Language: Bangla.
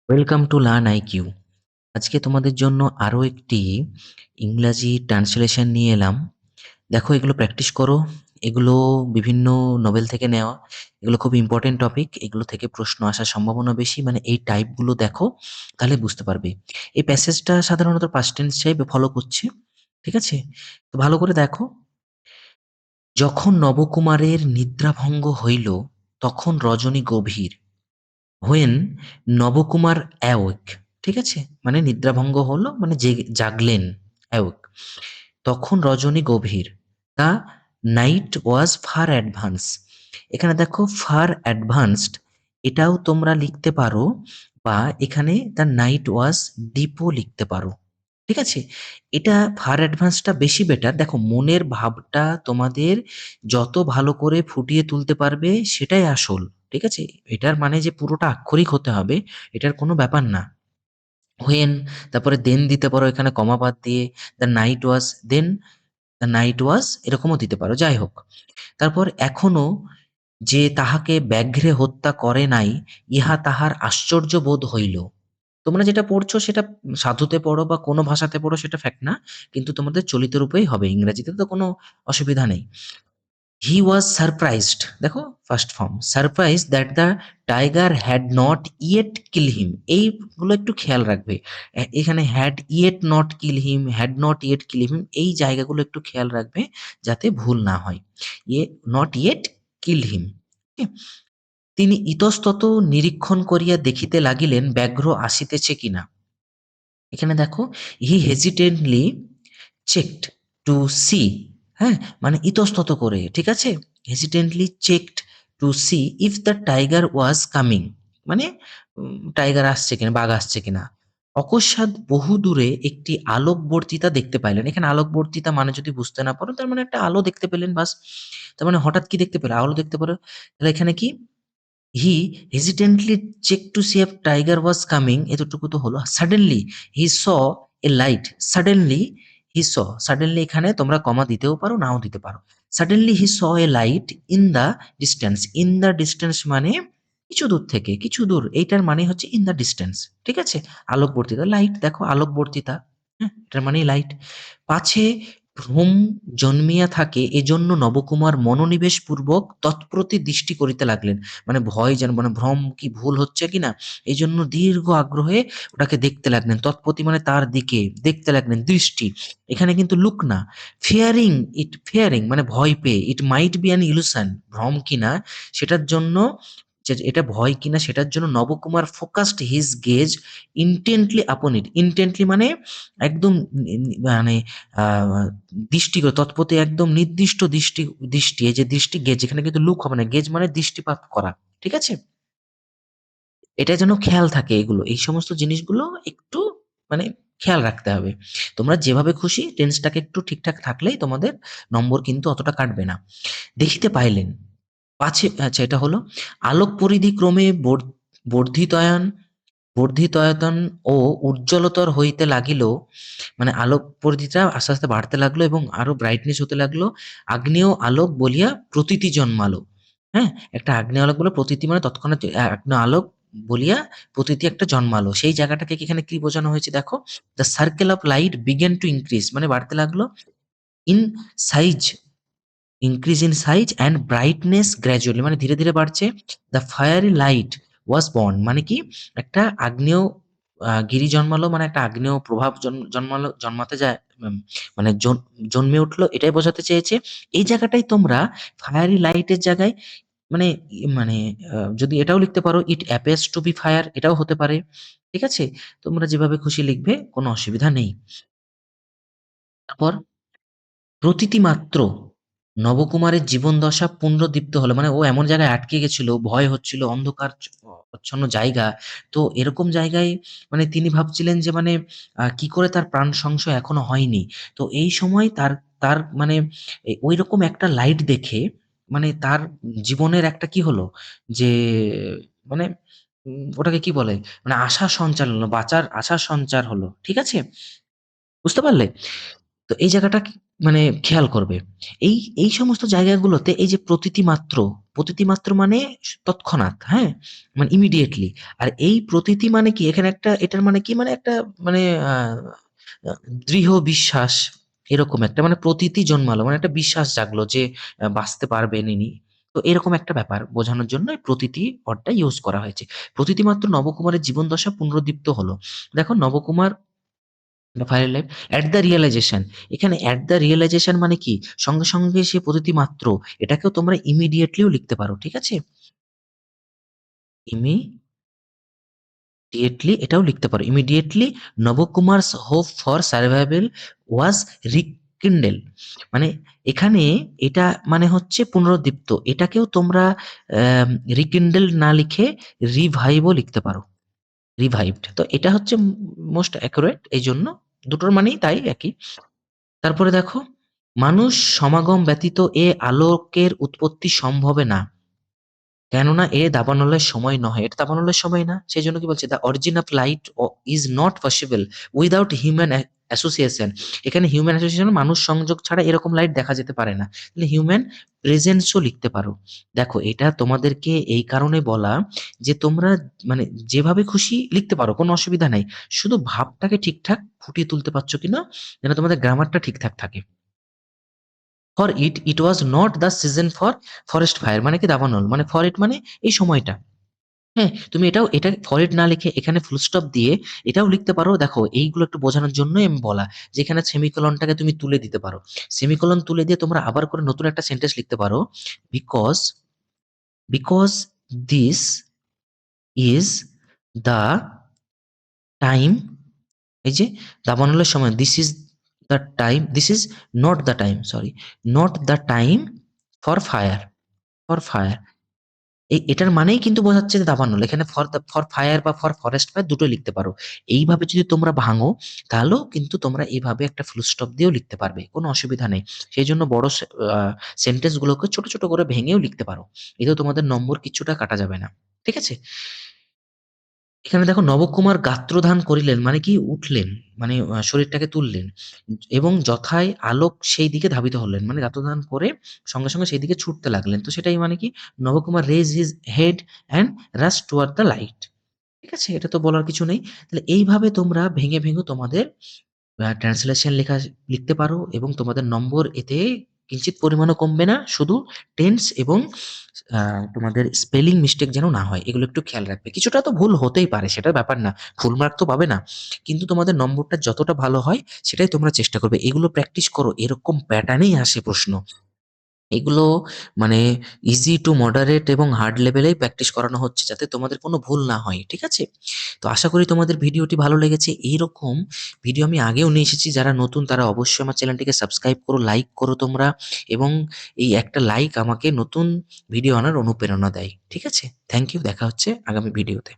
Welcome to learn IQ. আজকে তোমাদের জন্য আরও একটি ইংরাজি ট্রান্সলেশন নিয়ে এলাম। দেখো, এগুলো প্র্যাকটিস করো। এগুলো বিভিন্ন নোবেল থেকে নেওয়া। এগুলো খুব ইম্পর্টেন্ট টপিক। এগুলো থেকে প্রশ্ন আসার সম্ভাবনা বেশি। মানে এই টাইপগুলো দেখো, তাহলে বুঝতে পারবে। এই প্যাসেজটা সাধারণত পাস্ট টেন্স টাইপে ফলো করছে। ঠিক আছে, তো ভালো করে দেখো। যখন নবকুমারের নিদ্রাভঙ্গ হইল, তখন রজনী গভীর। হোয়েন নবকুমার অ্যাওয়েক, ঠিক আছে, মানে নিদ্রাভঙ্গ হলো মানে জাগলেন, অ্যাওয়েক, তখন রজনী গভীর। The night was fur advance. এখানে দেখো ফার অ্যাডভান্সড, এটাও তোমরা লিখতে পারো, বা এখানে দ্য নাইট ওয়াজ ডিপও লিখতে পারো। ঠিক আছে, এটা ফার অ্যাডভান্সটা বেশি বেটার। দেখো, মনের ভাবটা তোমাদের যত ভালো করে ফুটিয়ে তুলতে পারবে সেটাই আসল। ঠিক আছে, এটার মানে যে পুরোটা আক্ষরিক হতে হবে এটার কোনো ব্যাপার না। হোয়েন, তারপরে দেন দিতে পারো এখানে কমা বাদ দিয়ে। The night was, then the night was, এরকমও দিতে পারো। যাই হোক, তারপর এখনো যে তাহাকে ব্যাঘ্রে হত্যা করে নাই, ইহা তাহার আশ্চর্য বোধ হইল। তোমরা যেটা পড়ছো সেটা সাধুতে পড়ো বা কোনো ভাষাতে পড়ো, সেটা ফ্যাক্ট না, কিন্তু তোমাদের চলিত রূপেই হবে। ইংরেজিতে তো কোনো অসুবিধা নেই। হি ওয়াজ সারপ্রাইজড, দেখো first form, surprise that the tiger had not yet kill him. এইগুলো একটু খেয়াল রাখবে। এখানে had yet not kill him, had not yet kill him, এই জায়গাগুলো একটু খেয়াল রাখবে যাতে ভুল না হয়। ইয়ে, নট ইয়েট কিল হিম। তিনি ইতস্তত নিরীক্ষণ করিয়া দেখিতে লাগিলেন ব্যাঘ্র আসিতেছে কিনা। এখানে দেখো, he hesitantly checked to see, হ্যাঁ, মানে ইতস্তত করে, ঠিক আছে, hesitantly checked to see if the tiger was coming, মানে টাইগার আসছে কিনা, বাঘ আসছে কিনা। অকস্মাৎ বহু দূরে একটি আলোকবর্তিতা দেখতে পাইলেন। এখানে আলোকবর্তিতা মানে যদি বুঝতে না পারো, তার মানে একটা আলো দেখতে পেলেন, বাস। তার মানে হঠাৎ কি দেখতে পেলে, আলো দেখতে পারো। তাহলে এখানে কি, he hesitantly check to see if tiger was coming, এতটুকু তো হলো। Suddenly he saw a light, suddenly he saw, suddenly এখানে তোমরা কমা দিতেও পারো, নাও দিতে পারো। Suddenly he saw a light in the distance. In the distance মানে কিছু দূর থেকে, কিছু দূর, এইটার মানে হচ্ছে ইন দ্য ডিস্টেন্স। ঠিক আছে, আলোকবর্তিতা, লাইট, দেখো আলোকবর্তিতা, হ্যাঁ, এটার মানে লাইট। পাছে ভ্রম জন্মিয়া থাকে, এজন্য নবকুমার মনোনিবেশ পূর্বক তৎপ্রতি দৃষ্টি করিতে লাগলেন। মানে ভয় যেন, মানে ভ্রম কি ভুল হচ্ছে কিনা, এই জন্য দীর্ঘ আগ্রহে ওটাকে দেখতে লাগলেন। তৎপ্রতি মানে তার দিকে দেখতে লাগলেন, দৃষ্টি। এখানে কিন্তু লুক না, ফিয়ারিং ইট, ফিয়ারিং মানে ভয় পেয়ে, ইট মাইট বি অ্যান ইলুশন, ভ্রম কিনা সেটার জন্য, যে এটা ভয় কিনা সেটার জন্য নবকুমার ফোকাসড হিজ গেজ ইন্টেন্টলি আপন ইট। ইন্টেন্টলি মানে একদম মানে আহ দৃষ্টি করে, তৎপতি একদম নির্দিষ্ট দৃষ্টি, দৃষ্টি, এই যে দৃষ্টি গেজ, এখানে কিন্তু লুক হবে না, গেজ মানে দৃষ্টিপাত করা। ঠিক আছে, এটা যেন খেয়াল থাকে, এগুলো এই সমস্ত জিনিসগুলো একটু মানে খেয়াল রাখতে হবে। তোমরা যেভাবে খুশি টেন্সটাকে একটু ঠিকঠাক থাকলেই তোমাদের নম্বর কিন্তু অতটা কাটবে না। দেখিতে পাইলেন পাছে, আচ্ছা এটা হলো, আলোক পরিধি ক্রমে বর্ধিতয়ান, বর্ধিতয়তন ও উজ্জ্বলতর হইতে লাগিল। মানে আলোক পরিধিটা আস্তে আস্তে বাড়তে লাগলো এবং আরো ব্রাইটনেস হতে লাগলো। আগ্নেয় আলোক বলিয়া প্রতীতি জন্মালো। হ্যাঁ, একটা আগ্নেয় আলোক বলে, প্রতীতি মানে তৎক্ষণাৎ, আগ্নেয় আলোক বলিয়া প্রতীতি একটা জন্মালো। সেই জায়গাটাকে এখানে কি বোঝানো হয়েছে দেখো, the circle of light began to increase, মানে বাড়তে লাগলো। In size, increase in size and brightness gradually, মানে ধীরে ধীরে বাড়ছে। The fiery light was born, মানে কি একটা আগ্নেয় গিরি জন্মালো, মানে একটা আগ্নেয় প্রভাব জন্মালো, জন্মাতে যায়, মানে জন্মে উঠলো, এটাই বোঝাতে চেয়েছে। এই জায়গাটাই তোমরা ফায়ারি লাইটের জায়গায় মানে মানে যদি এটাও লিখতে পারো, it appears to be fire, এটাও হতে পারে। ঠিক আছে, তোমরা যেভাবে খুশি লিখবে, কোনো অসুবিধা নেই। তারপর প্রতীতি মাত্র নবকুমারের জীবনদশা পুনরুদ্দীপ্ত হলো, মানে ও এমন জায়গায় আটকে গেছিল, ভয় হচ্ছিল, অন্ধকার আচ্ছন্ন জায়গা। তো এরকম জায়গায় মানে তিনি ভাবছিলেন যে মানে কি করে তার প্রাণ সংশয় এখনো হয়নি। তো এই সময় তার তার মানে ওই রকম একটা লাইট দেখে মানে তার জীবনের একটা কি হলো, যে মানে ওটাকে কি বলে, মানে আশার সঞ্চার হলো, বাঁচার আশার সঞ্চার হলো। ঠিক আছে, বুঝতে পারলে? তো এই জায়গাটা মানে খেয়াল করবে। এই, এই সমস্ত জায়গাগুলোতে এই যে প্রতীতি মাত্র মানে তৎক্ষণাৎ, হ্যাঁ? মানে ইমিডিয়েটলি। আর এই প্রতীতি মানে কি? এখানে একটা এটার মানে কি? মানে একটা মানে আ আ দৃঢ় বিশ্বাস এরকম একটা মানে প্রতীতি জন্মালো। মানে একটা বিশ্বাস জাগলো যে বাঁচতে পারবেন ইনি। তো এরকম একটা ব্যাপার বোঝানোর জন্য এই প্রতীতি ওয়ার্ডটা ইউজ করা হয়েছে। প্রতীতি মাত্র নবকুমারের জীবনদশা পুনরুদ্দীপ্ত হলো। দেখো নবকুমার বা fire life at the realisation, এখানে এট দ্য রিয়ালাইজেশন মানে কি? সঙ্গে, সঙ্গে সে প্রতিটি মাত্র, এটাকেও তোমরা ইমিডিয়েটলিও লিখতে পারো। ঠিক আছে? ইমিডিয়েটলি এটাও লিখতে পারো। ইমিডিয়েটলি নবকুমারস হোপ ফর সারভাইভাল ওয়াজ রিকিন্ডেল। মানে এখানে এটা মানে হচ্ছে পুনরুদ্দীপ্ত। এটাকেও তোমরা অ্যাম রিকিন্ডেল না লিখে রিভাইভও লিখতে পারো। রিভাইভড। তো এটা হচ্ছে মোস্ট অ্যাকুরেট এইজন্য দুটোর মানেই তাই একই। তারপরে দেখো, মানুষ সমাগম ব্যতীত এ আলোকের উৎপত্তি সম্ভবে না। কেননা এ দাবানলের সময় নহে। এটা দাবানলের সময় না। সেজন্য কি বলছে? The origin of light is not possible without human association. এখানে হিউম্যান অ্যাসোসিয়েশন মানুষ সংযোগ ছাড়া এরকম লাইট দেখা যেতে পারে না। তাহলে হিউম্যান প্রেজেন্সও লিখতে পারো। দেখো এটা তোমাদেরকে এই কারণে বলা যে তোমরা মানে যেভাবে খুশি লিখতে পারো, কোনো অসুবিধা নাই। শুধু ভাবটাকে ঠিকঠাক ফুটিয়ে তুলতে পারছো কিনা, যেন তোমাদের গ্রামারটা ঠিকঠাক থাকে। For it was not the season for forest fire মানে কি দাবানল মানে ফর ইট মানে এই সময়টা। হ্যাঁ, তুমি এটা ফর ইট না লিখে এখানে ফুল স্টপ দিয়ে এটাও লিখতে পারো। দেখো এইগুলো একটু বোঝানোর জন্যই আমি বলা যে এখানে সেমিকোলনটাকে তুমি তুলে দিতে পারো। সেমিকোলন তুলে দিয়ে তোমরা আবার করে নতুন একটা সেন্টেন্স লিখতে পারো। Because because this is the time, এই যে দাবানলের সময় this is not the time, sorry, not the time for fire, for fire. এটার মানেই কিন্তু বোঝাচ্ছে যে দাবানল। এখানে ফর ফায়ার বা ফর ফরেস্ট ফায়ার দুটোই লিখতে পারো। এইভাবে যদি তোমরা ভাঙো তাহলেও কিন্তু তোমরা এইভাবে একটা ফুল স্টপ দিয়েও লিখতে পারবে। কোনো অসুবিধা নেই। সেই জন্য বড় সেন্টেন্স গুলোকে ছোট, ছোট করে ভেঙেও লিখতে পারো। এতেও তোমাদের নম্বর কিছুটা কাটা যাবে না। ঠিক আছে? এখানে দেখো নবকুমার গাত্রদান করিলেন মানে কি? উঠলেন। মানে শরীরটাকে তুললেন। এবং যথায় আলোক সেই দিকে ধাবিত হলেন। মানে গাত্রদান করে সঙ্গে, সঙ্গে সেই দিকে ছুটতে লাগলেন। তো সেটাই মানে কি? Nabakumar raised his head and রাশড toward the light. ঠিক আছে? এটা তো বলার কিছু নেই। তাহলে এইভাবে তোমরা ভেঙে, ভেঙে তোমাদের ট্রান্সলেশন লিখতে পারো এবং তোমাদের নম্বর এতে কিঞ্চিৎ পরিমাণও কমবে না। শুধু টেন্স এবং তোমাদের স্পেলিং মিস্টেক যেন না হয়, এগুলো একটু খেয়াল রাখবে। কিছুটা তো ভুল হতেই পারে, সেটার ব্যাপার না। ফুল মার্ক তো পাবে না। কিন্তু তোমাদের নম্বরটা যতটা ভালো হয় সেটাই তোমরা চেষ্টা করবে। এগুলো প্র্যাকটিস করো। এরকম প্যাটার্নেই আসে প্রশ্ন। এগুলো মানে ইজি টু মডারেট এবং হার্ড লেভেলেই প্র্যাকটিস করানো হচ্ছে যাতে তোমাদের কোনো ভুল না হয়। ঠিক আছে? তো আশা করি তোমাদের ভিডিওটি ভালো লেগেছে। এইরকম ভিডিও আমি আগেও নিয়ে এসেছি। যারা নতুন তারা অবশ্যই আমার চ্যানেলটিকে সাবস্ক্রাইব করো, লাইক করো তোমরা, এবং এই একটা লাইক আমাকে নতুন ভিডিও আনার অনুপ্রেরণা দেয়। ঠিক আছে? Thank you. দেখা হচ্ছে আগামী ভিডিওতে।